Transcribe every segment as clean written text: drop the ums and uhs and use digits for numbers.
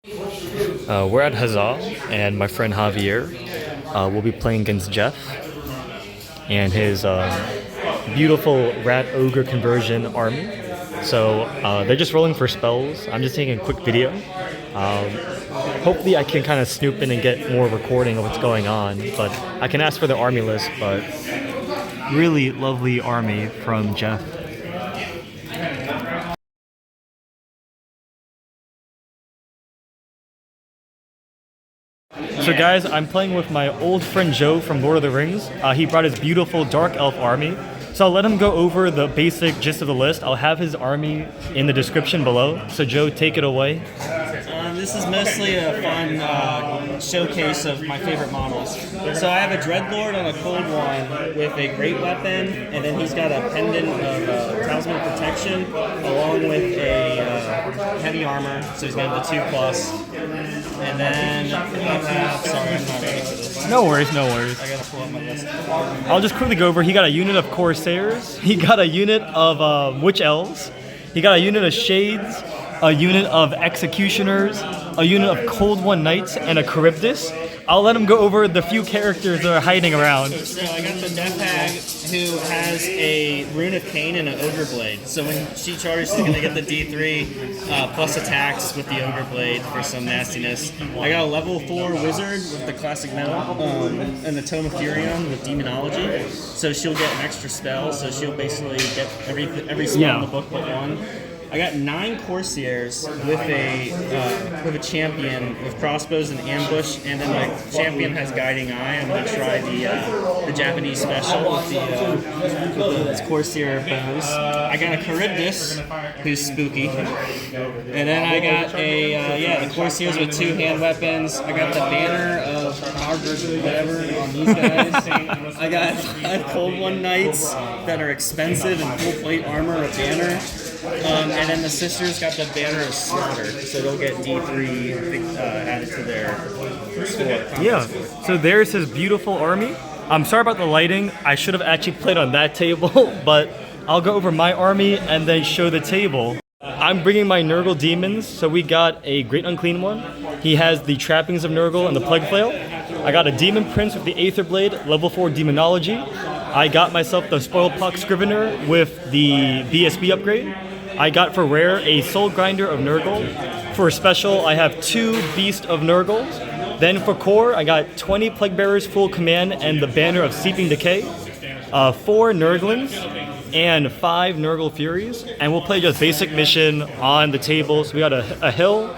We're at Huzzah, and my friend Javier will be playing against Jeff and his beautiful rat ogre conversion army. So they're just rolling for spells. I'm just taking a quick video. Hopefully I can kind of snoop in and get more recording of what's going on, but I can ask for the army list. But really lovely army from Jeff. So guys, I'm playing with my old friend Joe from Lord of the Rings. He brought his beautiful Dark Elf army. So I'll let him go over the basic gist of the list. I'll have his army in the description below. So Joe, take it away. This is mostly a fun showcase of my favorite models. So I have a Dreadlord on a Cold One with a great weapon, and then he's got a pendant of Talisman of Protection, along with a heavy armor, so he's got the 2+. And then I have, sorry, I'm not ready for this. No worries, no worries. I gotta pull up my list. I'll just quickly go over. He got a unit of Corsairs. He got a unit of Witch Elves. He got a unit of Shades, a unit of Executioners, a unit of Cold One Knights, and a Charybdis. I'll let him go over the few characters that are hiding around. So I got the Death Hag, who has a Rune of Cain and an Ogre Blade. So when she charges, she's going to get the D3 plus attacks with the Ogre Blade for some nastiness. I got a level 4 Wizard with the Classic Metal and the Tome of Furion with Demonology. So she'll get an extra spell, so she'll basically get every spell in the book but one. I got 9 Corsairs with a champion with crossbows and ambush, and then my champion has guiding eye. I'm gonna try the Japanese special with the Corsair bows. I got a Charybdis who's spooky, and then I got the Corsairs with 2 hand weapons. I got the banner of Harvard whatever on these guys. I got 5 Cold One Knights that are expensive and full plate armor with banner. And then the sisters got the banner of Slaughter, so they'll get D3 added to their score. Yeah, so there's his beautiful army. I'm sorry about the lighting. I should have actually played on that table, but I'll go over my army and then show the table. I'm bringing my Nurgle demons, so we got a Great Unclean One. He has the trappings of Nurgle and the Plague Flail. I got a Demon Prince with the Aether Blade, level 4 Demonology. I got myself the Spoiled Pox Scrivener with the BSB upgrade. I got for rare a Soul Grinder of Nurgle. For special, I have 2 Beast of Nurgle. Then for core, I got 20 Plague Bearers full command and the banner of Seeping Decay, 4 Nurglings, and 5 Nurgle Furies. And we'll play just basic mission on the table. So we got a hill,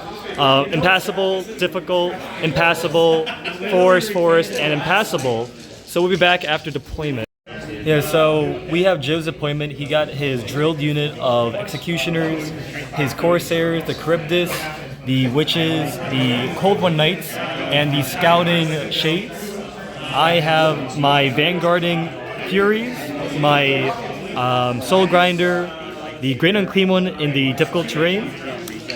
impassable, difficult, impassable, forest, and impassable. So we'll be back after deployment. Yeah, so we have Joe's deployment. He got his drilled unit of Executioners, his Corsairs, the Charybdis, the Witches, the Cold One Knights, and the Scouting Shades. I have my Vanguarding Furies, my Soul Grinder, the Great Unclean One in the difficult terrain,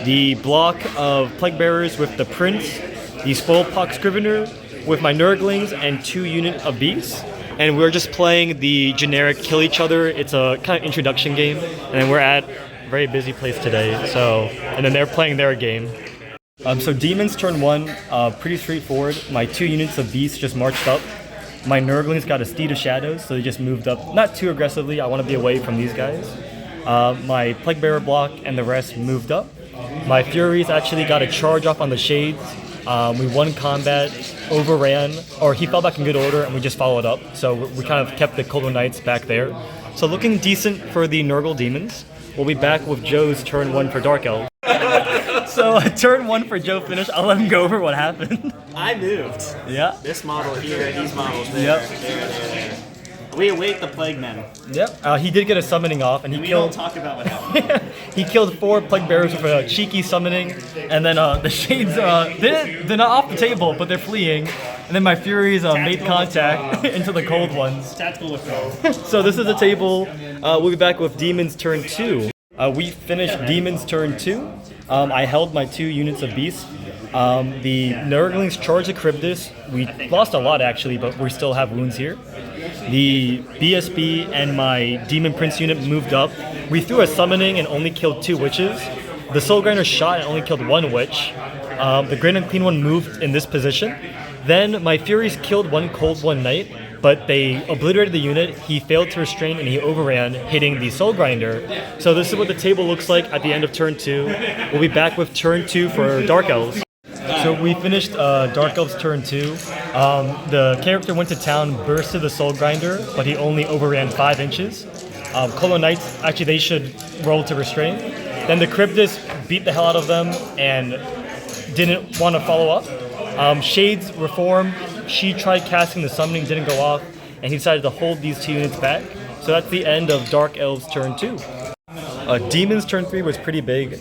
the block of Plague Bearers with the Prince, the Spoiled Pox Scrivener with my Nurglings, and 2 units of Beasts. And we're just playing the generic kill each other. It's a kind of introduction game, and we're at a very busy place today. So, and then they're playing their game. So demons turn 1, pretty straightforward. My 2 units of beasts just marched up. My Nurglings got a Steed of Shadows, so they just moved up. Not too aggressively. I want to be away from these guys. My Plague Bearer block and the rest moved up. My Furies actually got a charge off on the Shades. We won combat, overran, or he fell back in good order, and we just followed up. So we kind of kept the Cold One Knights back there. So looking decent for the Nurgle Demons. We'll be back with Joe's turn 1 for Dark Elves. So turn 1 for Joe finished. I'll let him go over what happened. I moved. Yeah. This model here, these models there. Yep. There. We await the Plague Men. Yep. He did get a summoning off, and we don't talk about what happened. He killed 4 Plague Bearers with a cheeky summoning, and then the Shades, they're not off the table, but they're fleeing. And then my Furies made contact into the Cold Ones. Tactical withdrawal. So this is the table. We'll be back with Demons turn 2. We finished Demons turn 2. I held my 2 units of Beasts. The Nurglings charged the Charybdis. We lost a lot actually, but we still have wounds here. The BSB and my Demon Prince unit moved up. We threw a summoning and only killed 2 witches. The Soul Grinder shot and only killed 1 witch. The Great Unclean One moved in this position. Then my Furies killed one Cold One Knight, but they obliterated the unit. He failed to restrain and he overran, hitting the Soul Grinder. So this is what the table looks like at the end of turn 2. We'll be back with turn 2 for Dark Elves. So we finished Dark Elves turn 2. The character went to town, bursted the Soul Grinder, but he only overran 5 inches. Colo Knights, actually they should roll to restrain. Then the Cryptus beat the hell out of them and didn't want to follow up. Shades reformed. She tried casting the summoning, didn't go off, and he decided to hold these 2 units back. So that's the end of Dark Elves turn 2. Demons turn 3 was pretty big.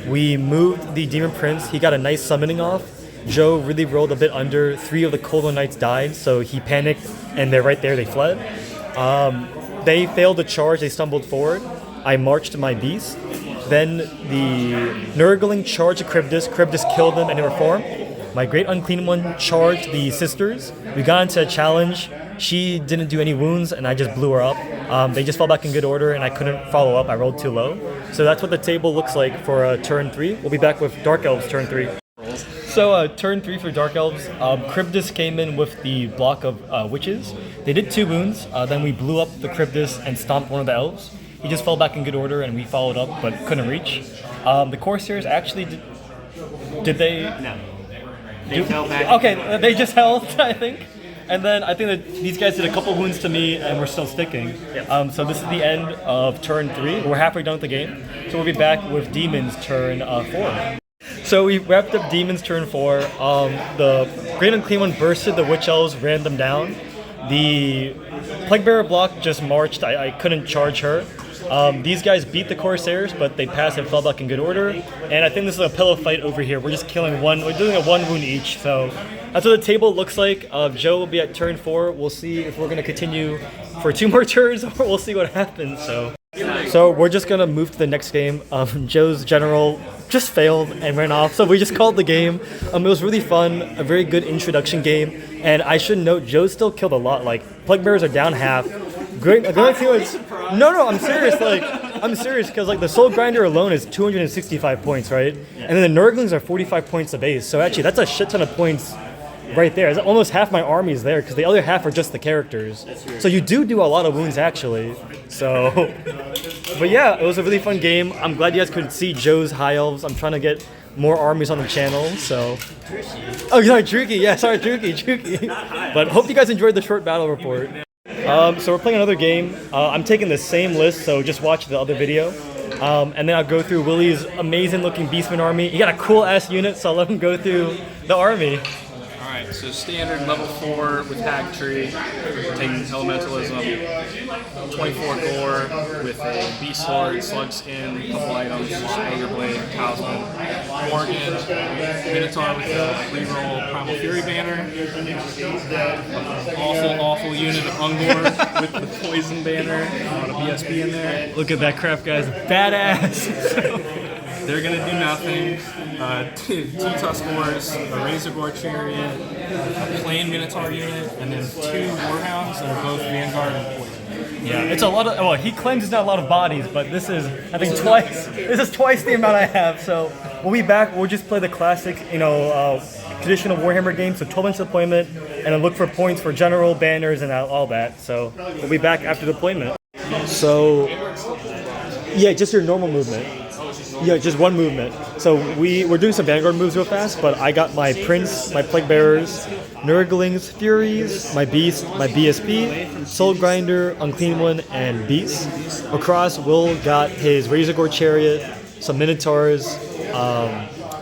We moved the Demon Prince. He got a nice summoning off. Joe really rolled a bit under. 3 of the Colo Knights died, so he panicked, and they're right there. They fled. They failed to charge. They stumbled forward. I marched my beast. Then the Nurgling charged the Cryptus. Cryptus killed them and they reformed. My Great Unclean One charged the Sisters. We got into a challenge. She didn't do any wounds and I just blew her up. They just fell back in good order and I couldn't follow up. I rolled too low. So that's what the table looks like for turn 3. We'll be back with Dark Elves turn 3. So turn 3 for Dark Elves, Cryptus came in with the block of Witches. They did 2 wounds, then we blew up the Cryptus and stomped one of the Elves. He just fell back in good order and we followed up but couldn't reach. The Corsairs actually did they? No. They fell back. Okay, they just held, I think. And then I think that these guys did a couple wounds to me and we're still sticking. Yep. So this is the end of turn 3. We're halfway done with the game. So we'll be back with Demons turn 4. So we wrapped up Demons turn 4. The Great Unclean One bursted the Witch Elves, ran them down. The Plague Bearer block just marched. I couldn't charge her. These guys beat the Corsairs, but they passed and fell back in good order. And I think this is a pillow fight over here. We're just killing one. We're doing a 1 wound each. So that's what the table looks like. Joe will be at turn 4. We'll see if we're going to continue for 2 more turns or we'll see what happens. So we're just going to move to the next game. Joe's general just failed and ran off. So we just called the game. It was really fun. A very good introduction game. And I should note, Joe still killed a lot. Like, Plague Bearers are down half. Great. No, I'm serious. I'm serious because like the Soul Grinder alone is 265 points, right? And then the Nurglings are 45 points a base. So actually, that's a shit ton of points right there. It's almost half my army is there because the other half are just the characters. So you do a lot of wounds actually. So, but yeah, it was a really fun game. I'm glad you guys could see Joe's High Elves. I'm trying to get more armies on the channel. So, oh, sorry, Druki. Yeah, sorry, Druki. But hope you guys enjoyed the short battle report. So we're playing another game. I'm taking the same list, so just watch the other video. And then I'll go through Willie's amazing looking Beastmen army. He got a cool ass unit, so I'll let him go through the army. Alright, so standard level 4 with Hag Tree, taking Elementalism, 24 gore with a Beast Sword, Slug Skin, a couple items, Ogre Blade, Talisman, Morgan, Minotaur with a reroll Primal Fury banner, awful unit of Ungor with the Poison banner, a BSB in there. Look at that crap, guys. Badass. They're going to do nothing. 2 Tuskors, a Razor Gore Chariot, a plain Minotaur unit, and then 2 Warhounds that are both Vanguard and Poison. Yeah, it's a lot of. Well, he claims it's not a lot of bodies, but this is, I think, twice. This is twice the amount I have. So we'll be back. We'll just play the classic, traditional Warhammer game. So 12-inch deployment, and then look for points for general banners and all that. So we'll be back after deployment. So yeah, just your normal movement. Yeah, just 1 movement. So we're doing some Vanguard moves real fast, but I got my Prince, my Plague Bearers, Nurglings, Furies, my Beast, my BSP, Soul Grinder, Unclean One, and Beast. Across, Will got his Razor Gore Chariot, some Minotaurs,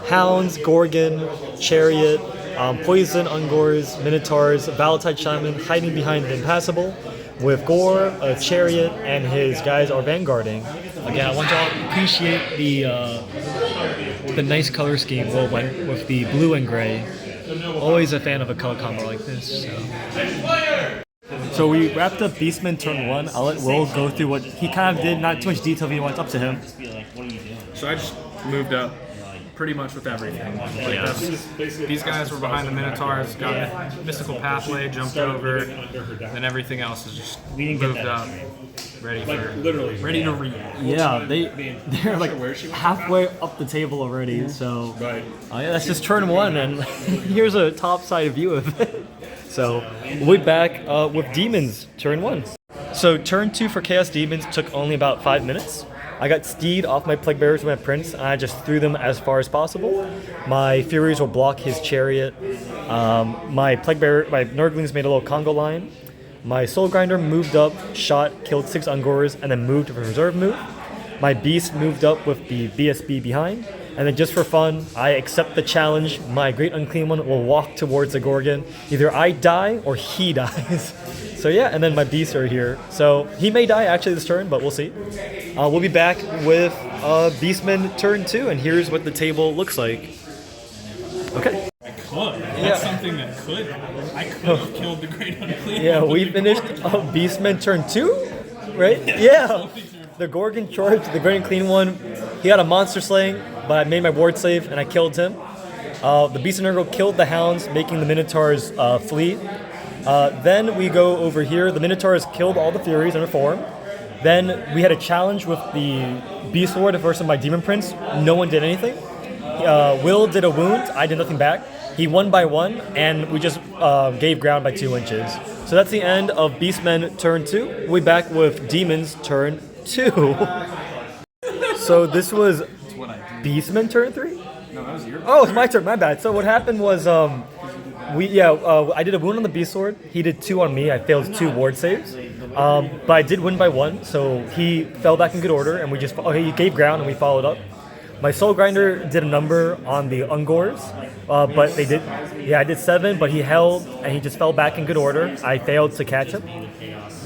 Hounds, Gorgon, Chariot, Poison, Ungors, Minotaurs, Valentine Shaman, hiding behind the Impassable, with Gore, a Chariot, and his guys are vanguarding. Again, I want y'all to appreciate the nice color scheme Will went with the blue and gray. Always a fan of a color combo like this. So we wrapped up Beastmen turn 1. I'll let Will go through what he kind of did, not too much detail if you want, it's up to him. So I just moved up pretty much with everything. These guys were behind the Minotaurs, got a mystical pathway, jumped over, then everything else is just moved up, ready to read. Yeah, they're like halfway up the table already. So yeah, that's just turn 1, and here's a top-side view of it. So we'll be back with Demons turn 1. So turn 2 for Chaos Demons took only about 5 minutes. I got Steed off my Plague Bearers with my Prince, and I just threw them as far as possible. My Furies will block his Chariot. My Nurglings made a little Congo line. My Soul Grinder moved up, shot, killed 6 Ungors, and then moved to a reserve move. My Beast moved up with the BSB behind. And then just for fun, I accept the challenge. My Great Unclean One will walk towards the Gorgon. Either I die or he dies. So yeah, and then my beasts are here. So he may die actually this turn, but we'll see. We'll be back with Beastmen Turn 2, and here's what the table looks like. Okay. That's something that I could have killed the Great Unclean. Yeah, we finished Beastmen Turn 2, right? Yeah. The Gorgon charged the Great Unclean One. He had a monster slaying, but I made my ward save and I killed him. The Beast and Nurgle killed the Hounds, making the Minotaurs flee. Then we go over here. The Minotaurs killed all the Furies under form. Then we had a challenge with the Beast Lord versus my Demon Prince. No one did anything. Will did a wound. I did nothing back. He won by 1, and we just gave ground by 2 inches. So that's the end of Beastmen Turn 2. We'll be back with Demons Turn 2. So this was Beastmen Turn 3? No, that was your. Oh, it's my turn. My bad. So what happened was I did a wound on the Beast Sword. He did 2 on me. I failed 2 ward saves. But I did win by 1, so he fell back in good order, and he gave ground, and we followed up. My Soul Grinder did a number on the Ungors, but they did. Yeah, I did 7, but he held, and he just fell back in good order. I failed to catch him.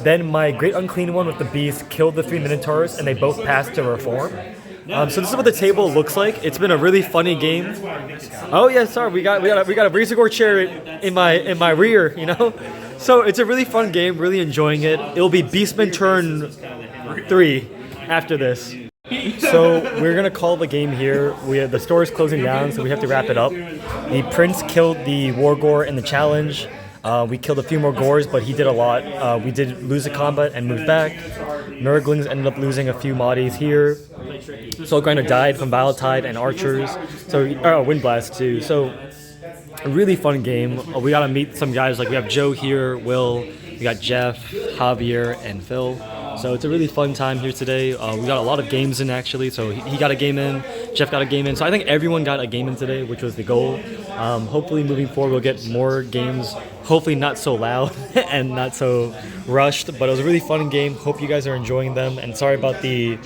Then my Great Unclean One with the Beast killed the 3 Minotaurs, and they both passed to Reform. So this is what the table looks like. It's been a really funny game. Oh yeah, sorry, we got a Razorgore Chariot in my rear, you know. So it's a really fun game. Really enjoying it. It'll be Beastmen Turn 3 after this. So we're gonna call the game here. The store is closing down, so we have to wrap it up. The Prince killed the Wargore in the challenge. We killed a few more Gores, but he did a lot. We did lose a combat and moved back. Nurglings ended up losing a few Moddies here. Soul Grinder died from Viletide and Archers. So Windblast too. So a really fun game. We got to meet some guys, like we have Joe here, Will, we got Jeff, Javier, and Phil. So it's a really fun time here today. We got a lot of games in actually. So he got a game in, Jeff got a game in. So I think everyone got a game in today, which was the goal. Hopefully moving forward we'll get more games. Hopefully not so loud and not so rushed. But it was a really fun game. Hope you guys are enjoying them. And sorry about the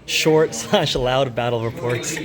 short/loud battle reports.